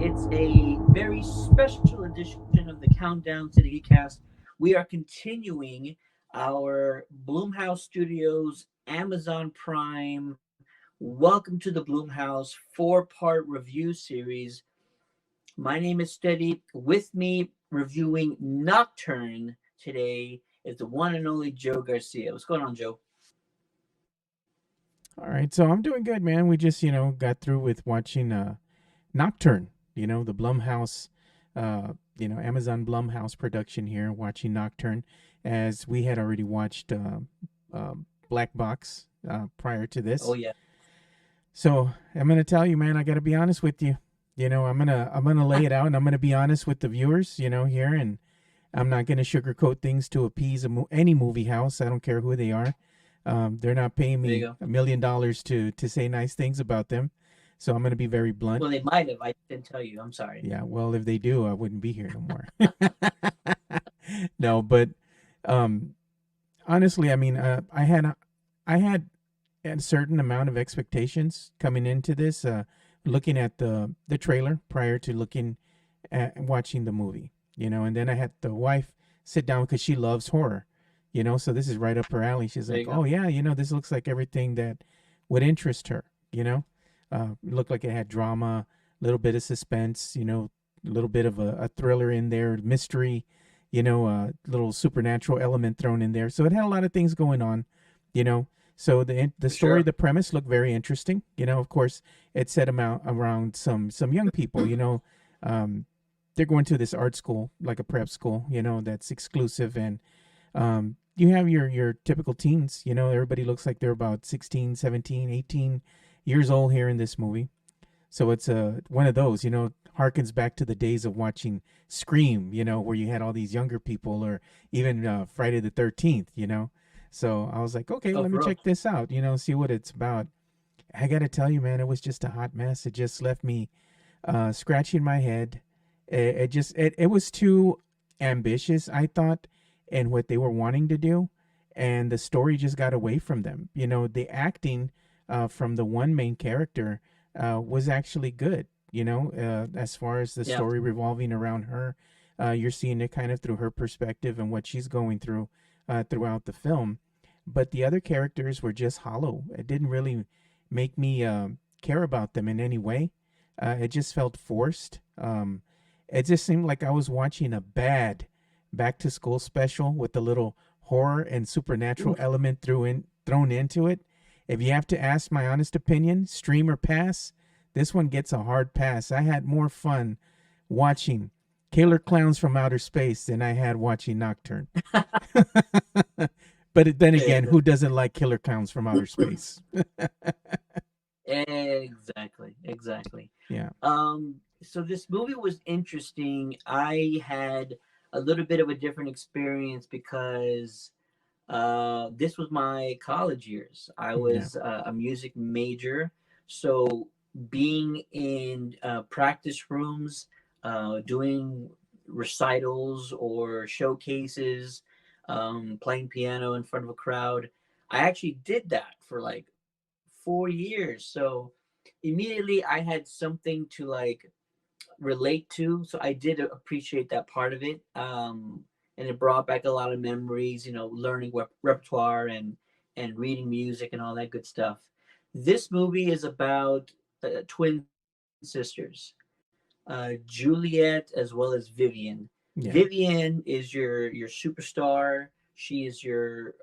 It's a very special edition of the Countdown to the Geekcast. We are continuing our Blumhouse Studios Amazon Prime. Welcome to the Blumhouse four-part review series. My name is Steady. With me reviewing Nocturne today is the one and only Joe Garcia. What's going on, Joe? All right, so I'm doing good, man. We just, got through with watching Nocturne, the Blumhouse, Amazon Blumhouse production here, watching Nocturne, as we had already watched Black Box prior to Oh this. yeah, So I'm gonna tell you, man, I gotta be honest with you. I'm gonna lay it out, and I'm gonna be honest with the viewers, here, and I'm not gonna sugarcoat things to appease any movie house. I don't care who they are. They're not paying there you me go. $1 million to say nice things about them, so I'm gonna be very blunt. Well, they might have. I didn't tell you. I'm sorry. Yeah, well, if they do, I wouldn't be here no more. No, but um, honestly, I mean, I had a certain amount of expectations coming into this. Looking at the trailer prior to looking at watching the movie, and then I had the wife sit down because she loves horror, so this is right up her alley. She's There like, you "Oh go. yeah, this looks like everything that would interest her." It looked like it had drama, a little bit of suspense, a little bit of a thriller in there, mystery, a little supernatural element thrown in there. So it had a lot of things going on, you know. So the For story, sure. the premise looked very interesting. Of course, it set around some young people. Um, they're going to this art school, like a prep school, that's exclusive, and you have your typical teens. Everybody looks like they're about 16, 17, 18 years old here in this movie. So it's one of those, harkens back to the days of watching Scream, where you had all these younger people, or even Friday the 13th, So I was like, okay, Oh, let me for real. check this out, see what it's about. I got to tell you, man, it was just a hot mess. It just left me scratching my head. It was too ambitious, I thought, in what they were wanting to do, and the story just got away from them. The acting from the one main character was actually good. As far as the Yeah, story revolving around her, you're seeing it kind of through her perspective and what she's going through throughout the film. But the other characters were just hollow. It didn't really make me care about them in any way. It just felt forced. It just seemed like I was watching a bad back to school special with a little horror and supernatural oof. element thrown into it. If you have to ask my honest opinion, stream or pass, this one gets a hard pass. I had more fun watching Killer Clowns from Outer Space than I had watching Nocturne. But then There you again, go. who doesn't like Killer Clowns from Outer Space? Exactly, exactly. Yeah. So this movie was interesting. I had a little bit of a different experience because this was my college years. I Yeah. was a music major, so being in practice rooms, doing recitals or showcases, playing piano in front of a crowd, I actually did that for like 4 years. So immediately I had something to like relate to. So I did appreciate that part of it. And it brought back a lot of memories, learning repertoire and reading music and all that good stuff. This movie is about twin sisters, Juliet as well as Vivian. Yeah. Vivian is your superstar. She is your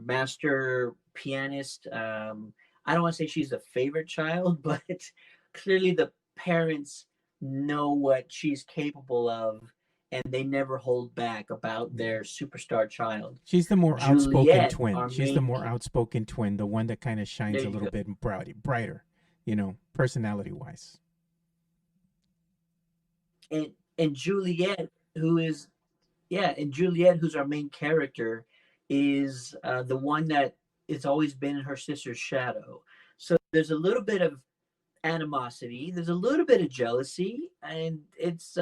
master pianist. I don't want to say she's a favorite child, but clearly the parents know what she's capable of, and they never hold back about Yeah. their superstar child. She's the more outspoken Juliet, twin. our She's the main, more outspoken twin, the one that kind of there shines a you little go. bit brighter, personality wise. And Juliet, who is yeah, and Juliet, who's our main character, is the one that it's always been in her sister's shadow. So there's a little bit of animosity. There's a little bit of jealousy, and it's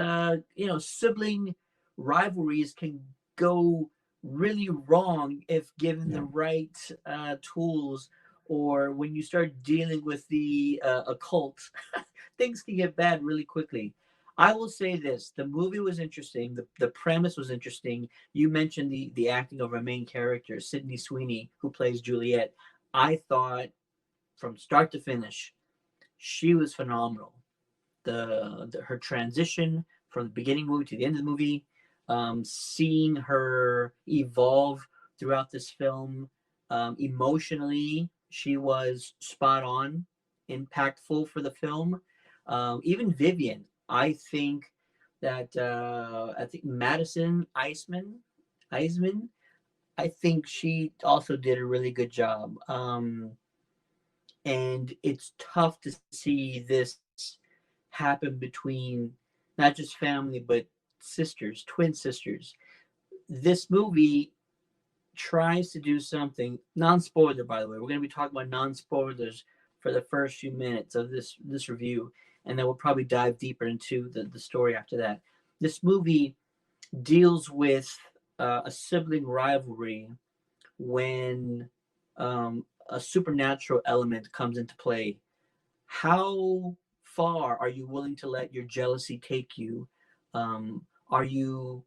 sibling rivalries can go really wrong if given the Yeah. right tools, or when you start dealing with the occult. things can get bad really quickly. I will say this: the movie was interesting. The premise was interesting. You mentioned the acting of our main character, Sydney Sweeney, who plays Juliet. I thought from start to finish, she was phenomenal. Her transition from the beginning movie to the end of the movie, seeing her evolve throughout this film, emotionally, she was spot on, impactful for the film. Even Vivian, I think Madison Eisman, I think she also did a really good job. And it's tough to see this happen between not just family but sisters, twin sisters. This movie tries to do something non-spoiler, by the way. We're going to be talking about non-spoilers for the first few minutes of this review, and then we'll probably dive deeper into the story after that. This movie deals with a sibling rivalry when a supernatural element comes into play. How far are you willing to let your jealousy take you? Are you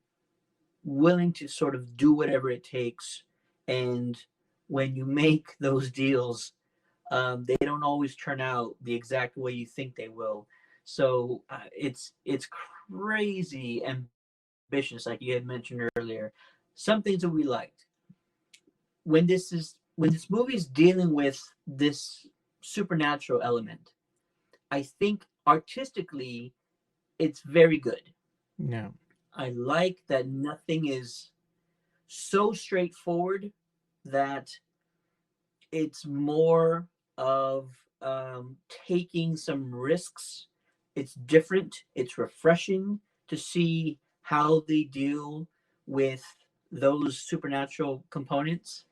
willing to sort of do whatever it takes? And when you make those deals, they don't always turn out the exact way you think they will. So it's crazy ambitious, like you had mentioned earlier. Some things that we liked when this movie is dealing with this supernatural element. I think artistically, it's very good. No. I like that nothing is so straightforward that it's more of taking some risks. It's different. It's refreshing to see how they deal with those supernatural components.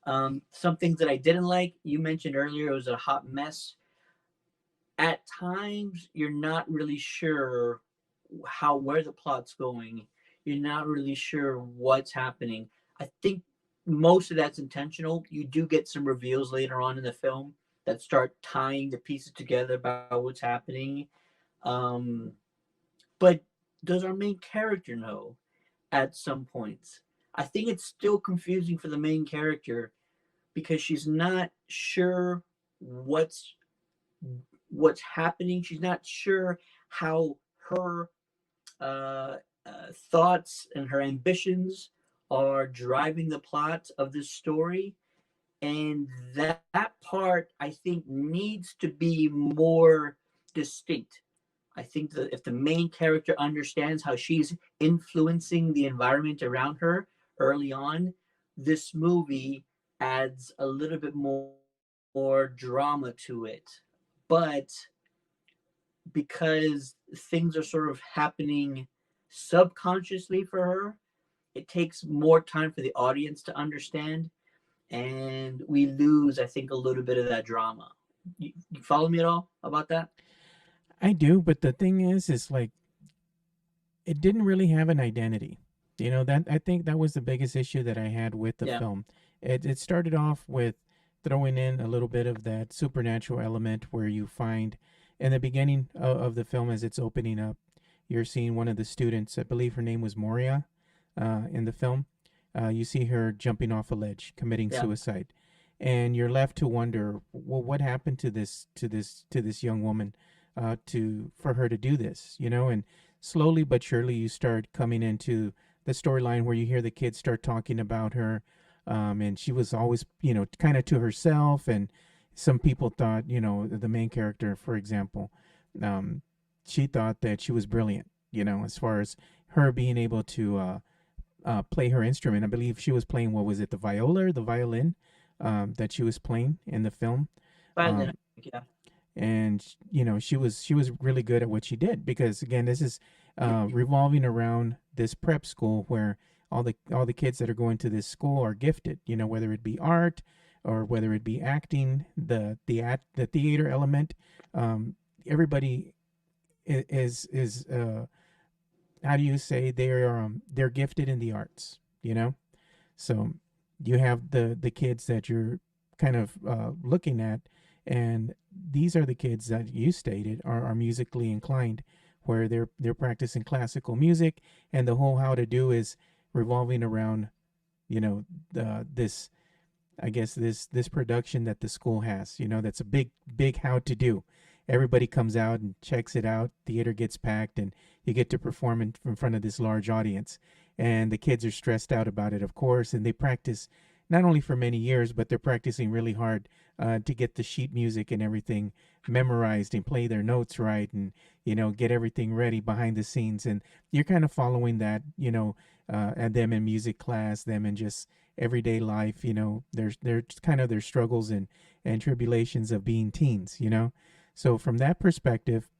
Some things that I didn't like, you mentioned earlier, it was a hot mess. At times, you're not really sure where the plot's going. You're not really sure what's happening. I think most of that's intentional. You do get some reveals later on in the film that start tying the pieces together about what's happening. Um, but does our main character know at some points? I think it's still confusing for the main character because she's not sure what's what's happening. She's not sure how her uh, thoughts and her ambitions are driving the plot of this story. And that part, I think, needs to be more distinct. I think that if the main character understands how she's influencing the environment around her early on, this movie adds a little bit more drama to it. But because things are sort of happening subconsciously for her, it takes more time for the audience to understand, and we lose, I think, a little bit of that drama. You follow me at all about that? I do, but the thing is like it didn't really have an identity. You know, that I think that was the biggest issue that I had with the Yeah. film. It started off with throwing in a little bit of that supernatural element where you find in the beginning of the film as it's opening up, you're seeing one of the students, I believe her name was Moria, in the film. You see her jumping off a ledge, committing Yeah. suicide, and you're left to wonder, well, what happened to this young woman, to for her to do this, you know? And slowly but surely, you start coming into the storyline where you hear the kids start talking about her, and she was always, you know, kind of to herself, and some people thought, you know, the main character, for example, um, she thought that she was brilliant, you know, as far as her being able to play her instrument. I believe she was playing, what was it, the viola or the violin, that she was playing in the film. Violin, Um, I think, yeah. and you know, she was really good at what she did, because again, this is revolving around this prep school where all the kids that are going to this school are gifted, you know, whether it be art or whether it be acting, the theater element. Everybody is how do you say, they're gifted in the arts, you know. So you have the kids that you're kind of looking at, and these are the kids that you stated are musically inclined, where they're practicing classical music, and the whole how to do is revolving around, you know, this, I guess, this production that the school has. That's a big how to do. Everybody comes out and checks it out. Theater gets packed, and you get to perform in front of this large audience. And the kids are stressed out about it, of course, and they practice not only for many years, but they're practicing really hard to get the sheet music and everything memorized and play their notes right, and get everything ready behind the scenes. And you're kind of following that, and them in music class, them in just everyday life. There's kind of their struggles and tribulations of being teens. So from that perspective,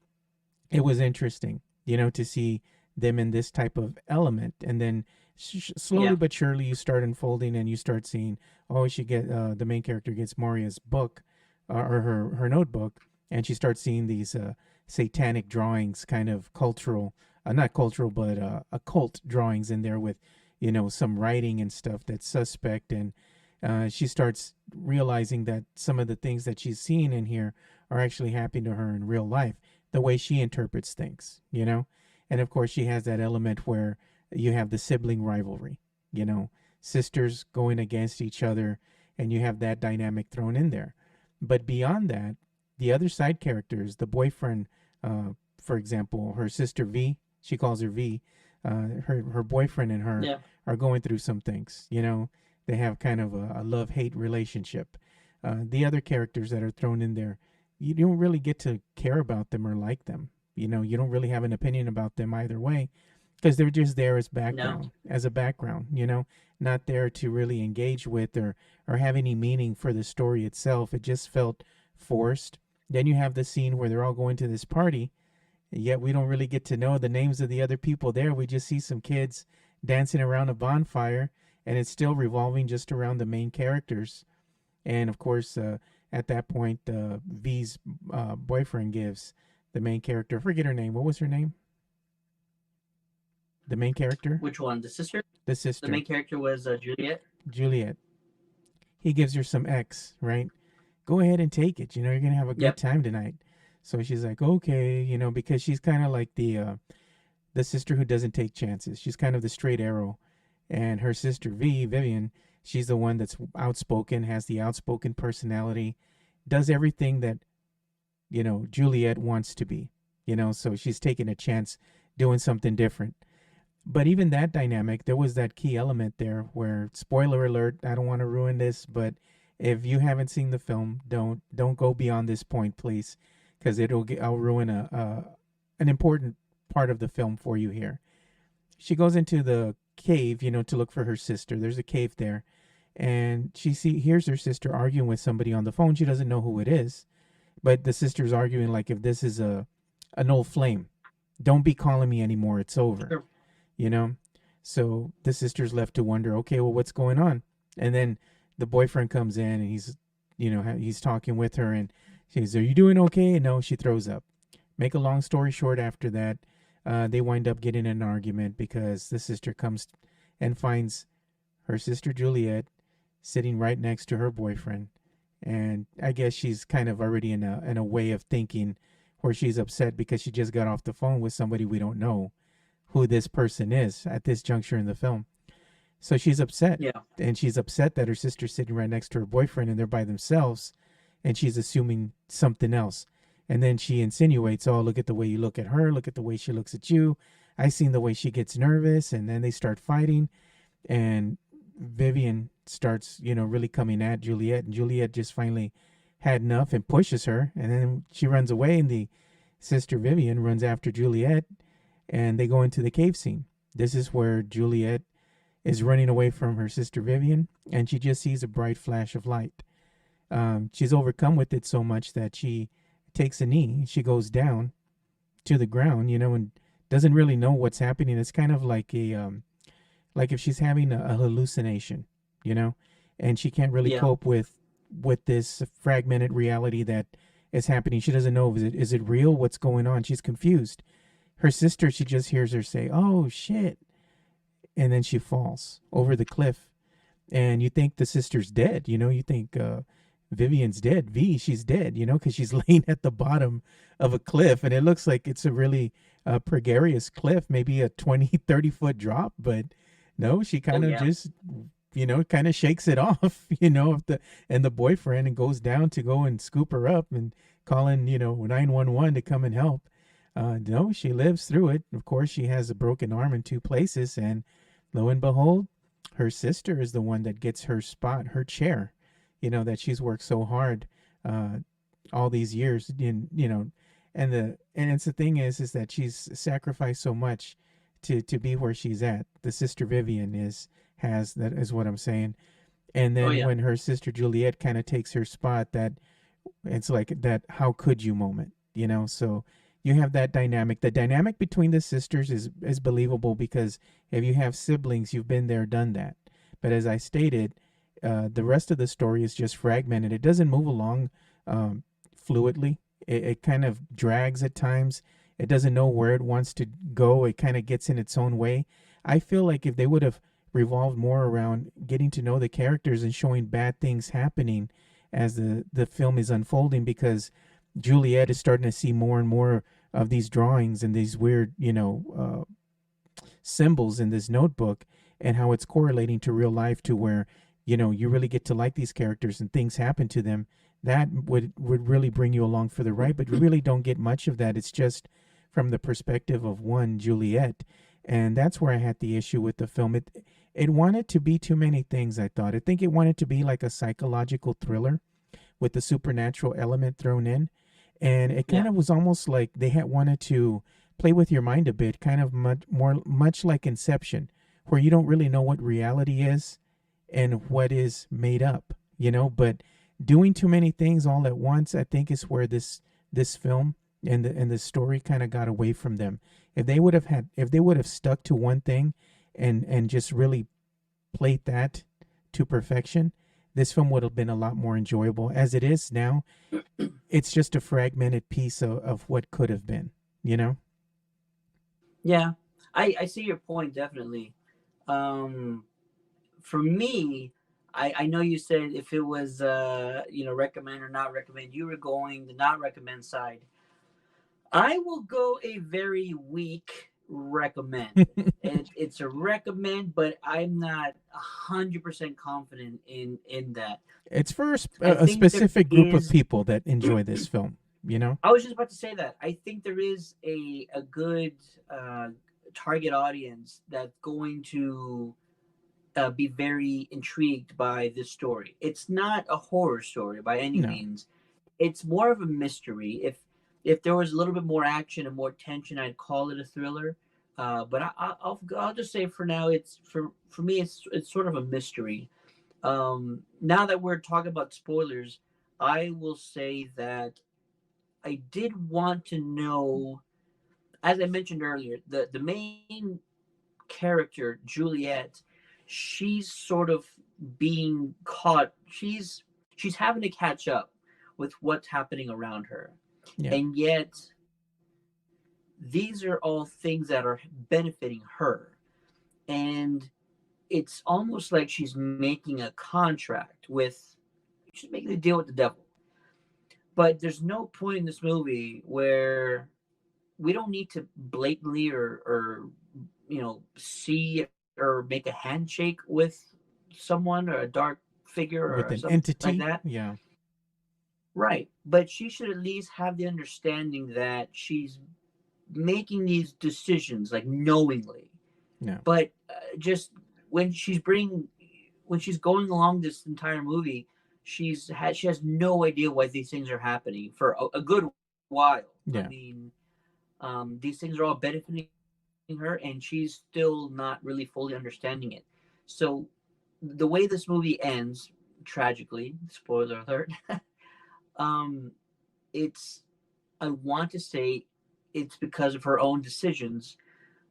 it was interesting, to see them in this type of element. And then slowly Yeah. but surely you start unfolding, and you start seeing, oh, the main character gets Moria's book, or her notebook, and she starts seeing these satanic drawings, kind of cultural, not cultural, but occult drawings in there with, some writing and stuff that's suspect. And she starts realizing that some of the things that she's seeing in here are actually happening to her in real life, the way she interprets things. And of course, she has that element where you have the sibling rivalry, sisters going against each other, and you have that dynamic thrown in there. But beyond that, the other side characters, the boyfriend, for example, her sister V, she calls her V, her boyfriend and her Yeah. are going through some things. They have kind of a love-hate relationship. The other characters that are thrown in there, you don't really get to care about them or like them. You don't really have an opinion about them either way, because they're just there as No. as a background, not there to really engage with or have any meaning for the story itself. It just felt forced. Then you have the scene where they're all going to this party, yet we don't really get to know the names of the other people there. We just see some kids dancing around a bonfire, and it's still revolving just around the main characters. And of course, at that point, V's boyfriend gives the main character, forget her name. What was her name? The main character? Which one? The sister? The The sister, main character was Juliet. Juliet. He gives her some X, right? Go ahead and take it. You're going to have a good Yep. time tonight. So she's like, okay, because she's kind of like the sister who doesn't take chances. She's kind of the straight arrow. And her sister Vivian, she's the one that's outspoken, has the outspoken personality, does everything that, Juliet wants to be, so she's taking a chance doing something different. But even that dynamic, there was that key element there where, spoiler alert, I don't want to ruin this, but if you haven't seen the film, don't go beyond this point, please, because I'll ruin an important part of the film for you here. She goes into the cave, to look for her sister. There's a cave there, and she hears her sister arguing with somebody on the phone. She doesn't know who it is, but the sister's arguing like, if this is an old flame, don't be calling me anymore. It's over. Sure. So the sister's left to wonder, okay, well, what's going on? And then the boyfriend comes in, and he's talking with her, and she says, are you doing okay? No, she throws up. Make a long story short, after that, they wind up getting in an argument because the sister comes and finds her sister Juliet sitting right next to her boyfriend. And I guess she's kind of already in a way of thinking where she's upset because she just got off the phone with somebody we don't know who this person is at this juncture in the film. So she's upset. Yeah. And she's upset that her sister's sitting right next to her boyfriend and they're by themselves, and she's assuming something else. And then she insinuates, oh, look at the way you look at her, look at the way she looks at you. I seen the way she gets nervous. And then they start fighting, and Vivian starts, really coming at Juliet, and Juliet just finally had enough and pushes her, and then she runs away, and the sister Vivian runs after Juliet, and they go into the cave scene. This is where Juliet is running away from her sister Vivian, and she just sees a bright flash of light. She's overcome with it so much that she takes a knee. She goes down to the ground, and doesn't really know what's happening. It's kind of like like if she's having a hallucination, and she can't really Yeah. cope with this fragmented reality that is happening. She doesn't know, is it real? What's going on? She's confused. Her sister, she just hears her say, oh shit, and then she falls over the cliff, and you think the sister's dead. You think Vivian's dead. She's dead, because she's laying at the bottom of a cliff, and it looks like it's a really precarious cliff, maybe a 20, 30-foot drop, but no, she Oh kind of yeah. just, kind of shakes it off, of the boyfriend, and goes down to go and scoop her up and calling, 911 to come and help. No, she lives through it. Of course, she has a broken arm in two places, and lo and behold, her sister is the one that gets her spot, her chair, that she's worked so hard uh, all these years in, and it's the thing is that she's sacrificed so much to be where she's at. The sister Vivian has that is what I'm saying. And Oh then yeah. when her sister Juliet kind of takes her spot, that it's like that how could you moment, so you have that dynamic. The dynamic between the sisters is believable because if you have siblings, you've been there, done that. But as I stated, the rest of the story is just fragmented. It doesn't move along um, fluidly. It kind of drags at times. It doesn't know where it wants to go. It kind of gets in its own way. I feel like if they would have revolved more around getting to know the characters and showing bad things happening as the film is unfolding, because Juliet is starting to see more and more of these drawings and these weird, symbols in this notebook, and how it's correlating to real life, to where you really get to like these characters and things happen to them. That would really bring you along for the ride, but you really don't get much of that. It's just from the perspective of one Juliet, and that's where I had the issue with the film. It wanted to be too many things. I think it wanted to be like a psychological thriller with the supernatural element thrown in, and it kind Yeah. of was almost like they had wanted to play with your mind a bit, kind of much like Inception, where you don't really know what reality is and what is made up, but doing too many things all at once, I think, is where this film and the story kind of got away from them. If they would have stuck to one thing and just really played that to perfection, this film would have been a lot more enjoyable. As it is now, it's just a fragmented piece of what could have been, you know? Yeah. I see your point definitely. Um, for me, I know you said if it was recommend or not recommend, you were going the not recommend side. I will go a very weak recommend. It's a recommend, but I'm not 100% confident in that. It's for I a think there specific group of is. people that enjoy this film, you know? I was just about to say that. I think there is a good uh, target audience that's going to be very intrigued by this story. It's not a horror story by any No. means. It's more of a mystery. If there was a little bit more action and more tension, I'd call it a thriller. But I'll just say for now, it's for me, it's sort of a mystery. Now that we're talking about spoilers, I will say that I did want to know, as I mentioned earlier, the main character Juliet, she's sort of being caught. She's having to catch up with what's happening around her, Yeah. and yet these are all things that are benefiting her, and it's almost like she's making a contract with. She's making a deal with the devil. But there's no point in this movie where we don't need to blatantly or see or make a handshake with someone or a dark figure With or an something like entity. that. Yeah. Right. But she should at least have the understanding that she's making these decisions like knowingly. No. But just when she's bringing when she's going along this entire movie, she has no idea why these things are happening for a good while. I Yeah. mean, these things are all benefiting her, and she's still not really fully understanding it. So the way this movie ends, tragically, spoiler alert, um, it's I want to say it's because of her own decisions,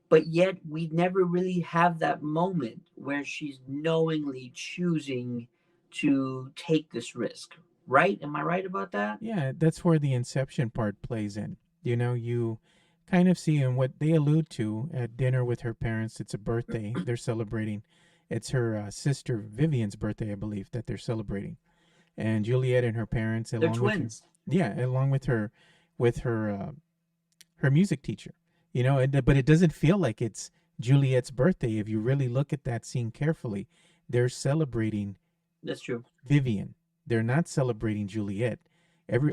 but yet we never really have that moment where she's knowingly choosing to take this risk. Right? Am I right about that? Yeah, that's where the inception part plays in. You kind of see in what they allude to at dinner with her parents. It's a birthday they're celebrating. It's her sister Vivian's birthday, I believe, that they're celebrating. and Juliet and her parents, They're along with her, twins. yeah, along with her music teacher. But it doesn't feel like it's Juliet's birthday. If you really look at that scene carefully, they're celebrating That's true. Vivian. They're not celebrating Juliet.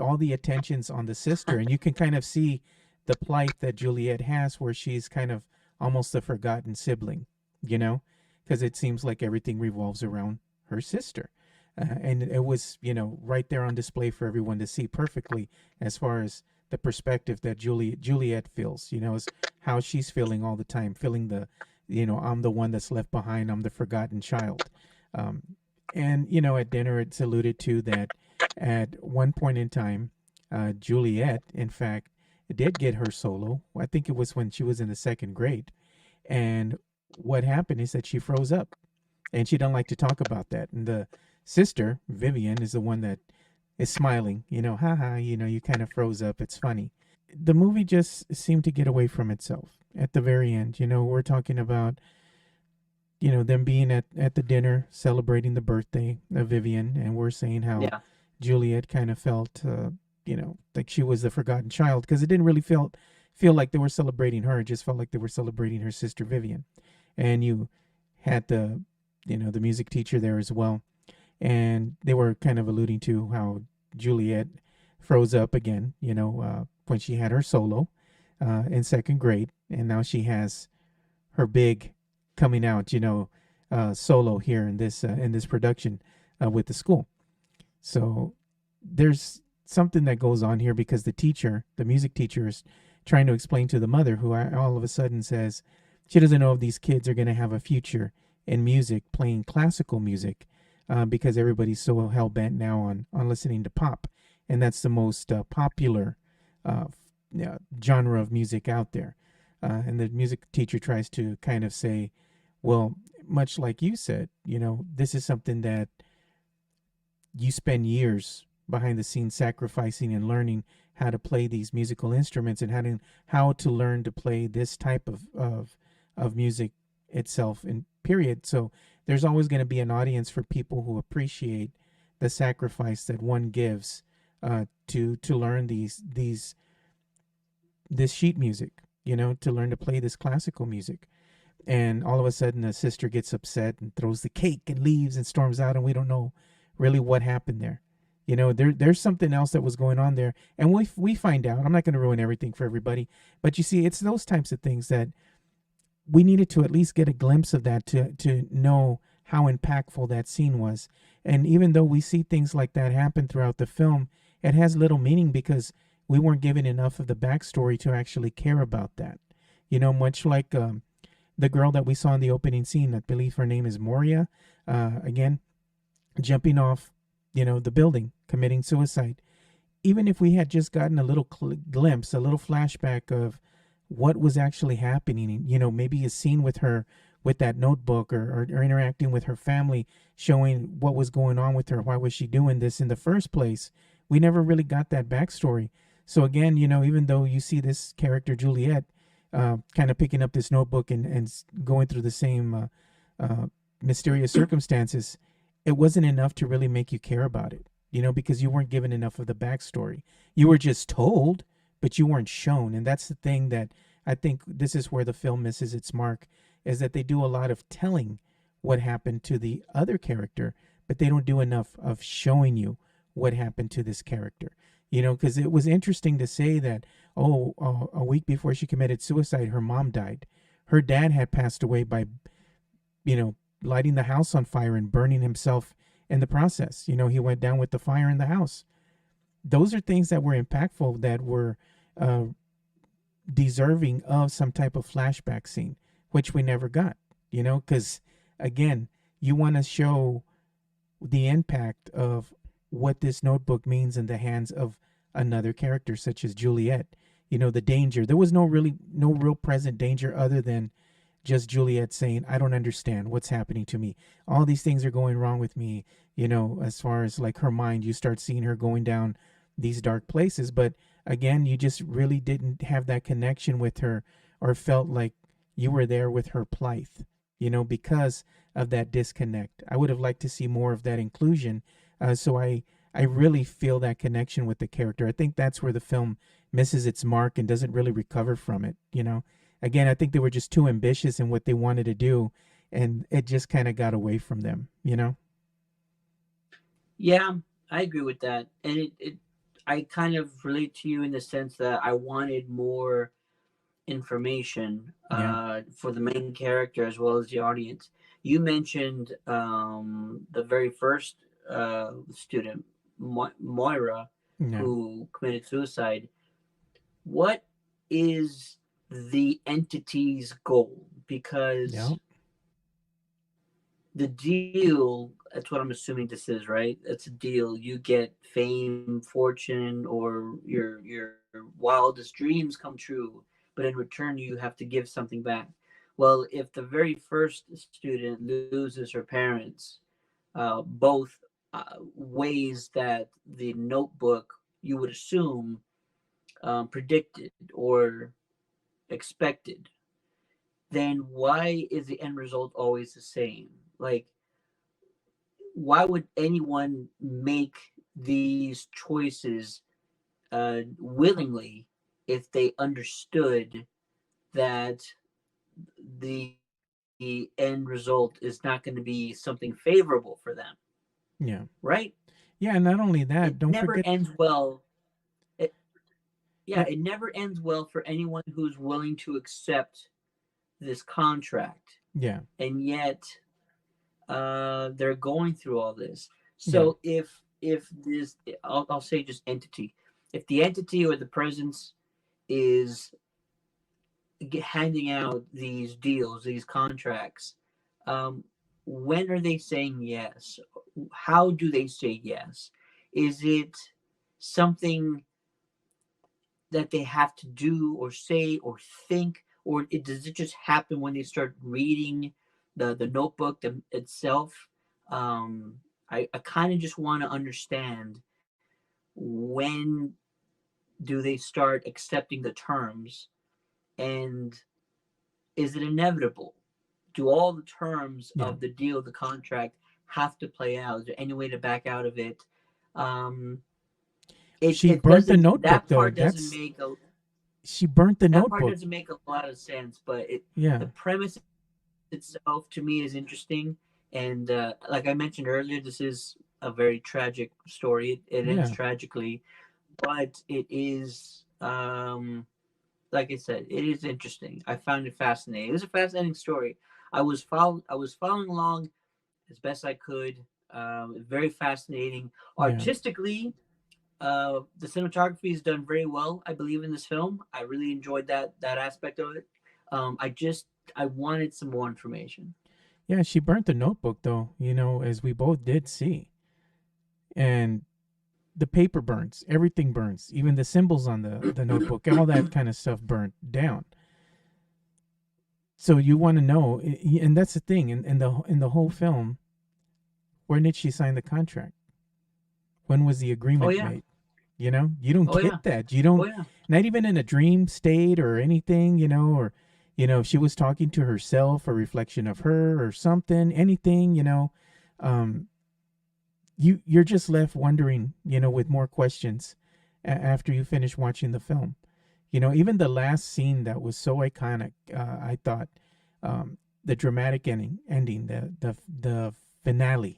All the attention's on the sister, and you can kind of see the plight that Juliet has, where she's kind of almost a forgotten sibling, you know, because it seems like everything revolves around her sister. And it was, right there on display for everyone to see perfectly, as far as the perspective that Juliet feels, is how she's feeling all the time, feeling I'm the one that's left behind, I'm the forgotten child. Um, and, at dinner, it's alluded to that at one point in time, Juliet, in fact, did get her solo. I think it was when she was in the second grade. And what happened is that she froze up, and she don't like to talk about that. And the sister, Vivian, is the one that is smiling, haha, you kind of froze up. It's funny. The movie just seemed to get away from itself at the very end. We're talking about, them being at the dinner celebrating the birthday of Vivian, and we're saying how Yeah. Juliet kind of felt, like she was the forgotten child, because it didn't really feel like they were celebrating her. It just felt like they were celebrating her sister Vivian. And you had the music teacher there as well, and they were kind of alluding to how Juliet froze up again, when she had her solo in second grade, and now she has her big coming out, solo here in this production with the school. So there's something that goes on here, because the music teacher, is trying to explain to the mother, who all of a sudden says she doesn't know if these kids are going to have a future in music, playing classical music, because everybody's so hell bent now on listening to pop, and that's the most popular genre of music out there. And the music teacher tries to kind of say, well, much like you said, this is something that you spend years behind the scenes sacrificing and learning how to play these musical instruments, and how to learn to play this type of music itself, in period. So there's always going to be an audience for people who appreciate the sacrifice that one gives to learn this sheet music, to learn to play this classical music. And all of a sudden, the sister gets upset and throws the cake and leaves and storms out, and we don't know really what happened there. There's something else that was going on there, and we find out. I'm not going to ruin everything for everybody, but you see, it's those types of things that we needed to at least get a glimpse of, that to know how impactful that scene was. And even though we see things like that happen throughout the film, it has little meaning, because we weren't given enough of the backstory to actually care about that. Much like the girl that we saw in the opening scene, I believe her name is Moria, again, jumping off, the building, committing suicide. Even if we had just gotten a little glimpse, a little flashback of what was actually happening, maybe a scene with her with that notebook, or interacting with her family, showing what was going on with her, why was she doing this in the first place, we never really got that backstory. So again, even though you see this character Juliet kind of picking up this notebook and going through the same mysterious circumstances, it wasn't enough to really make you care about it, because you weren't given enough of the backstory. You were just told, but you weren't shown. And that's the thing that I think this is where the film misses its mark, is that they do a lot of telling what happened to the other character, but they don't do enough of showing you what happened to this character. Because it was interesting to say that, a week before she committed suicide, her mom died. Her dad had passed away by, lighting the house on fire and burning himself in the process. He went down with the fire in the house. Those are things that were impactful, that were deserving of some type of flashback scene, which we never got, because, again, you want to show the impact of what this notebook means in the hands of another character, such as Juliet. The danger. There was no real present danger, other than just Juliet saying, I don't understand what's happening to me. All these things are going wrong with me. As far as like her mind, you start seeing her going down these dark places. But again, you just really didn't have that connection with her, or felt like you were there with her plight, because of that disconnect. I would have liked to see more of that inclusion, So I really feel that connection with the character. I think that's where the film misses its mark and doesn't really recover from it. Again, I think they were just too ambitious in what they wanted to do, and it just kind of got away from them. Yeah, I agree with that. And I kind of relate to you in the sense that I wanted more information Yeah. for the main character as well as the audience. You mentioned the very first student, Moira, Yeah. who committed suicide. What is the entity's goal? Yeah. Because the deal, that's what I'm assuming this is, right? It's a deal. You get fame, fortune, or your wildest dreams come true, but in return you have to give something back. Well, if the very first student loses her parents, both ways that the notebook, you would assume, predicted or expected, then why is the end result always the same? Like, why would anyone make these choices willingly if they understood that the end result is not going to be something favorable for them, Yeah. right? Yeah. And not only It that, don't never forget. ends well. It, yeah, No. it never ends well for anyone who's willing to accept this contract, Yeah. and yet they're going through all this. Yeah. So if this, I'll say just entity, if the entity or the presence is handing out these deals, these contracts, um, when are they saying yes? How do they say yes? Is it something that they have to do or say or think, or does it just happen when they start reading the notebook itself? Um, I kind of just want to understand, when do they start accepting the terms, and is it inevitable? Do all the terms Yeah. of the deal, the contract, have to play out? Is there any way to back out of it? Um, She it burnt the doesn't. notebook, though. She burnt the That part notebook. doesn't make a lot of sense. But Yeah. the premise itself to me is interesting, and like I mentioned earlier, this is a very tragic story. It ends Yeah. tragically, but it is, like I said, it is interesting. I found it fascinating. It was a fascinating story. I was following along as best I could. Very fascinating. Yeah. Artistically, the cinematography is done very well, I believe, in this film. I really enjoyed that aspect of it. I wanted some more information. Yeah. She burnt the notebook, though, as we both did see. And the paper burns, everything burns, even the symbols on the notebook, all that kind of stuff burnt down. So you want to know, and that's the thing, in the whole film, when did she sign the contract? When was the Oh agreement yeah. made? You don't Oh yeah. get that. You Oh don't, yeah. not even in a dream state or anything, or if she was talking to herself, a reflection of her or something, anything, um, you're just left wondering, with more questions after you finish watching the film. Even the last scene that was so iconic, I thought, um, the dramatic ending, the finale,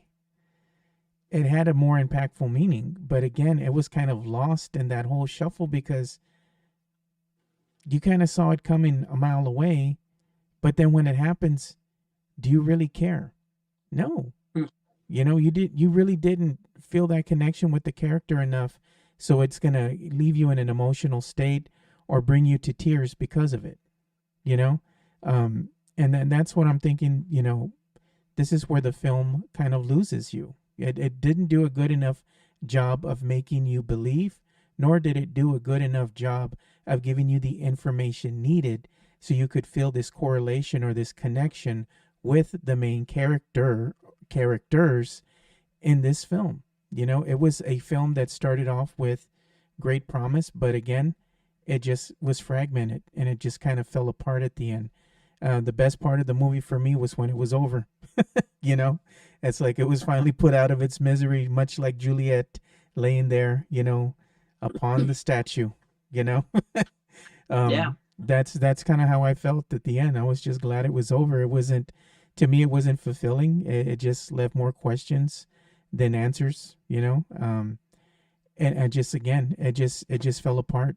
it had a more impactful meaning. But again, it was kind of lost in that whole shuffle because you kind of saw it coming a mile away. But then when it happens, do you really care? No. Hmm. You really didn't feel that connection with the character enough, so it's going to leave you in an emotional state or bring you to tears because of it. you know um and then that's what I'm thinking. This is where the film kind of loses you. It didn't do a good enough job of making you believe, nor did it do a good enough job of giving you the information needed so you could feel this correlation or this connection with the main characters in this film. It was a film that started off with great promise, but again, it just was fragmented and it just kind of fell apart at the end. The best part of the movie for me was when it was over. you know, it's like it was finally put out of its misery, much like Juliet laying there, upon the statue, you know. Yeah. That's kind of how I felt at the end. I was just glad it was over. It wasn't, to me, it wasn't fulfilling. It just left more questions than answers, and just again, it just fell apart.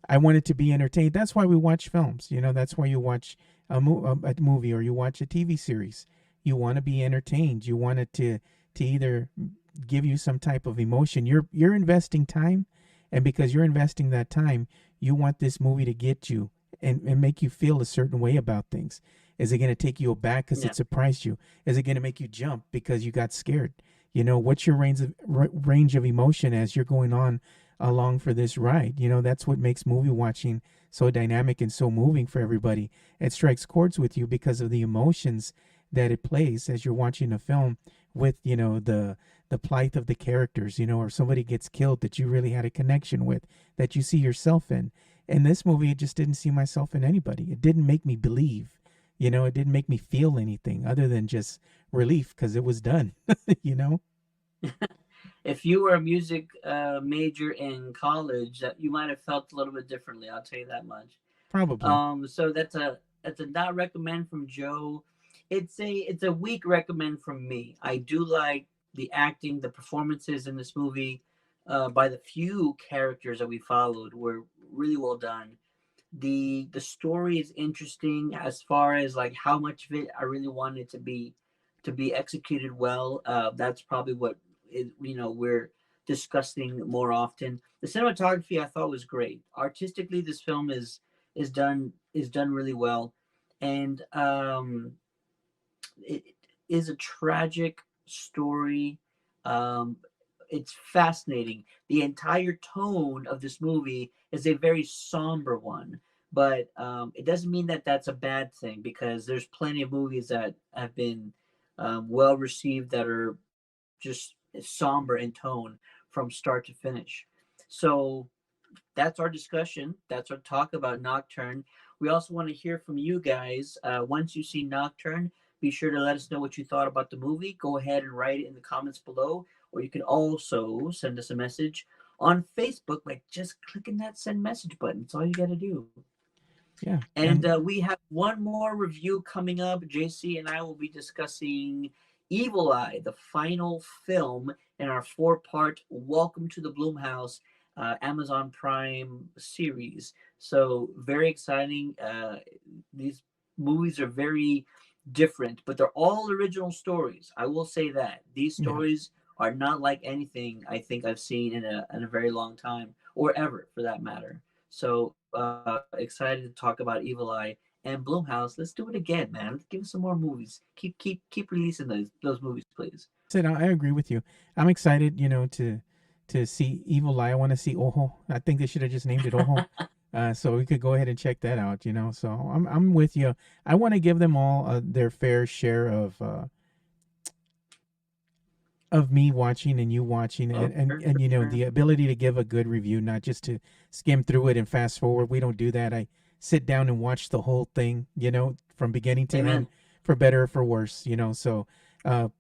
I wanted to be entertained. That's why we watch films. That's why you watch a movie or you watch a TV series. You want to be entertained. You want it to either give you some type of emotion. You're investing time, and because you're investing that time, you want this movie to get you and make you feel a certain way about things. Is it going to take you aback because Yeah. it surprised you? Is it going to make you jump because you got scared? What's your range of emotion as you're going on along for this ride? That's what makes movie watching so dynamic and so moving for everybody. It strikes chords with you because of the emotions that it plays as you're watching a film with, the plight of the characters, or somebody gets killed that you really had a connection with, that you see yourself in. In this movie, it just didn't see myself in anybody. It didn't make me believe. It didn't make me feel anything other than just relief because it was done, you know? If you were a music major in college, that you might have felt a little bit differently. I'll tell you that much. Probably. So that's a not recommend from Joe. It's a weak recommend from me. I do like the acting, the performances in this movie. By the few characters that we followed were really well done. The story is interesting as far as like how much of it I really wanted to be executed well. That's probably what we're discussing more often. The cinematography I thought was great. Artistically, this film is done really well, and it is a tragic story. Um, it's fascinating. The entire tone of this movie is a very somber one, but it doesn't mean that that's a bad thing because there's plenty of movies that have been well received that are just somber in tone from start to finish. So that's our discussion. That's our talk about Nocturne. We also want to hear from you guys. Once you see Nocturne, be sure to let us know what you thought about the movie. Go ahead and write it in the comments below, or you can also send us a message on Facebook by just clicking that send message button. That's all you got to do. Yeah. And we have one more review coming up. JC and I will be discussing Evil Eye, the final film in our four-part Welcome to the Blumhouse Amazon Prime series. So very exciting. These movies are very different, but they're all original stories. I will say that these Yeah. stories are not like anything I think I've seen in a very long time, or ever for that matter. So excited to talk about Evil Eye and Blumhouse. Let's do it again, man. Let's give us some more movies. Keep releasing those movies, please. Said I agree with you. I'm excited, to see Evil Eye. I want to see Ojo. I think they should have just named it Ojo. So we could go ahead and check that out, So I'm with you. I want to give them all their fair share of me watching and you watching, Oh, and sure. the ability to give a good review, not just to skim through it and fast forward. We don't do that. I sit down and watch the whole thing, from beginning to end, Amen. for better or for worse, So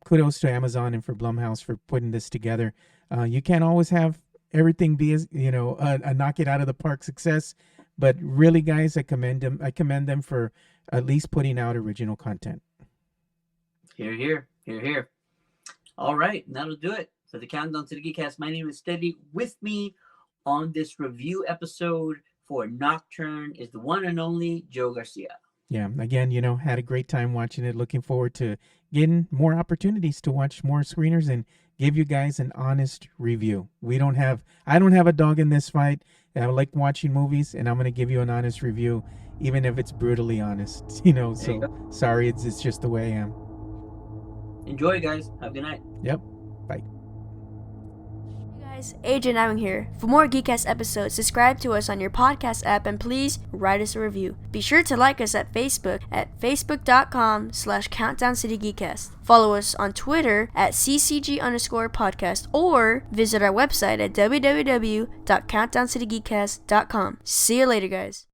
kudos to Amazon and for Blumhouse for putting this together. You can't always have everything be as a knock it out of the park success, but really, guys, I commend them. I commend them for at least putting out original content. Here, here, here, here. All right, that'll do it for the countdown to the Geekcast. My name is Steady. With me on this review episode for Nocturne is the one and only Joe Garcia. Yeah, again, had a great time watching it. Looking forward to getting more opportunities to watch more screeners and give you guys an honest review. I don't have a dog in this fight. I like watching movies, and I'm going to give you an honest review, even if it's brutally honest, So sorry, it's just the way I am. Enjoy, guys. Have a good night. Yep. Bye. Hey guys, Agent Aaron here. For more Geekcast episodes, subscribe to us on your podcast app and please write us a review. Be sure to like us at Facebook at facebook.com/CountdownCityGeekcast. Follow us on Twitter at ccg_podcast or visit our website at www.countdowncitygeekcast.com. See you later, guys.